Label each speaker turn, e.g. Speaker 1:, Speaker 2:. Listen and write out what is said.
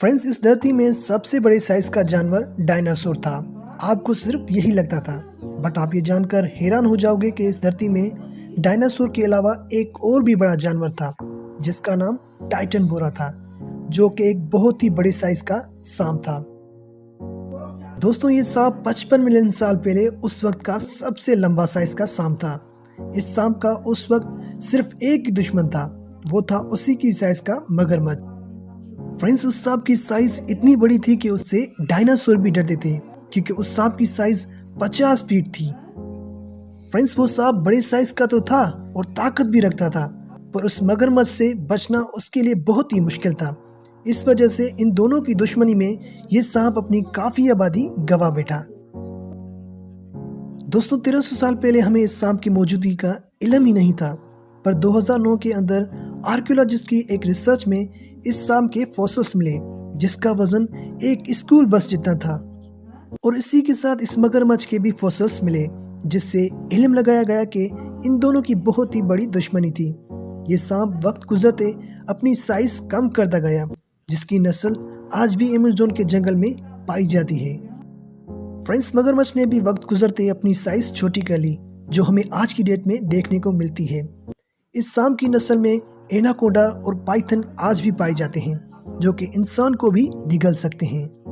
Speaker 1: Friends, इस धरती में सबसे बड़े साइज का जानवर डायनासोर था। आपको सिर्फ यही लगता था, बट आप ये जानकर हैरान हो जाओगे कि इस धरती में डायनासोर के अलावा एक और भी बड़ा जानवर था जिसका नाम टाइटनबोरा था, जो कि एक बहुत ही बड़े साइज का सांप था। दोस्तों, ये सांप 55 मिलियन साल पहले उस वक्त का सबसे लंबा साइज का सांप था। इस सांप का उस वक्त सिर्फ एक ही दुश्मन था, वो था उसी की साइज का मगरमच्छ। फ्रेंड्स, उस सांप की साइज इतनी बड़ी थी कि उससे डायनासोर भी डरते थे, क्योंकि उस सांप की साइज 50 फीट थी। फ्रेंड्स, वो सांप बड़े साइज का तो था और ताकत भी रखता था, पर उस मगरमच्छ से बचना उसके लिए बहुत ही मुश्किल था। इस वजह से इन दोनों की दुश्मनी में ये सांप अपनी काफी आबादी गंवा बैठा। दोस्तों, 1300 साल पहले हमें इस सांप की मौजूदगी का इल्म ही नहीं था, पर 2009 के अंदर आर्कियोलॉजिस्ट की एक रिसर्च में इस सांप के फॉसिल्स मिले, जिसका वजन एक स्कूल बस जितना था। और इसी के साथ इस मगरमच्छ के भी फॉसिल्स मिले, जिससे इल्म लगाया गया कि इन दोनों की बहुत ही बड़ी दुश्मनी थी। ये सांप वक्त गुजरते अपनी साइज कम करता गया, जिसकी नस्ल आज भी अमेज़न के जंगल में पाई जाती है। फ्रेंड्स, मगरमच्छ ने भी वक्त गुजरते अपनी साइज छोटी कर ली, जो हमें आज की डेट में देखने को मिलती है। इस सांप की नस्ल में एनाकोंडा और पाइथन आज भी पाए जाते हैं, जो कि इंसान को भी निगल सकते हैं।